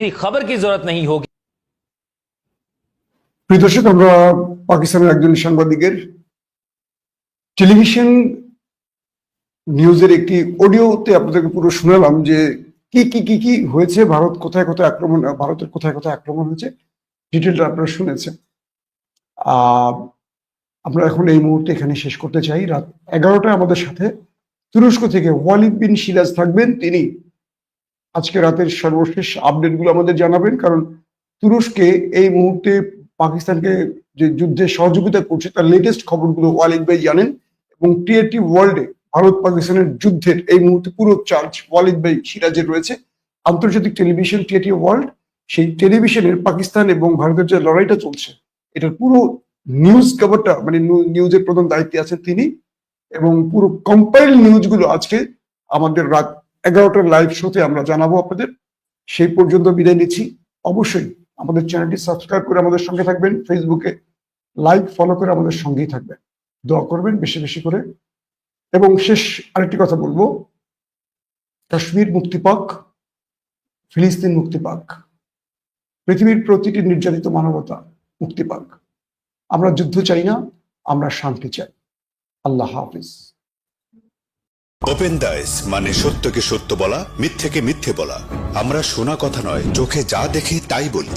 खबर की जरूरत नहीं होगी। প্রিয় দর্শক, আমরা পাকিস্তানের একজন সাংবাদিকের টেলিভিশন নিউজের একটি অডিওতে আপনাদেরকে পুরো শোনালাম যে কি কি কি কি হয়েছে, ভারতের কোথায় কোথায় আক্রমণ হয়েছে, ডিটেলটা আপনারা শুনেছেন। আমরা এখন এই মুহূর্তে এখানে শেষ করতে চাই। রাত 11টায় আমাদের সাথে তুরস্ক থেকে ওয়ালিদ বিন সিরাজ থাকবেন। তিনি আজকে রাতের সর্বশেষ আপডেটগুলো আমাদের জানাবেন, কারণ তুরস্কে এই মুহূর্তে পাকিস্তানকে যে যুদ্ধে সহযোগিতা করছে তার লেটেস্ট খবরগুলো ওয়ালিদ ভাই জানেন। এবং টিআরটি ওয়ার্ল্ডে ভারত পাকিস্তানের যুদ্ধের এই মুহূর্তে পুরো চার্জ ওয়ালিদ ভাই সিরাজের রয়েছে। আন্তর্জাতিক টেলিভিশন টিআরটি ওয়ার্ল্ড, সেই টেলিভিশনের পাকিস্তান এবং ভারতের যে লড়াইটা চলছে এটার পুরো নিউজ কভারটা, মানে নিউজের প্রধান দায়িত্বে আছেন তিনি। এবং পুরো কম্পাইল নিউজগুলো আজকে আমাদের রাত 11টার লাইভ শোতে আমরা জানাবো আপনাদের। সেই পর্যন্ত বিদায় নিচ্ছি। অবশ্যই আমাদের চ্যানেলটি সাবস্ক্রাইব করে আমাদের সঙ্গে থাকবেন, ফেসবুকে লাইক ফলো করে আমাদের সঙ্গেই থাকবেন, দোয়া করবেন বেশি বেশি করে। এবং শেষ আরেকটি কথা বলবো, কাশ্মীর মুক্তি পাক, ফিলিস্তিন মুক্তি পাক, পৃথিবীর প্রতিটি নির্যাতিত মানবতা মুক্তি পাক। আমরা যুদ্ধ চাই না, আমরা শান্তি চাই। আল্লাহ হাফিজ। ওপেন দাইস মানে সত্যকে সত্য বলা, মিথ্যেকে মিথ্যে বলা। আমরা শোনা কথা নয়, চোখে যা দেখি তাই বলি।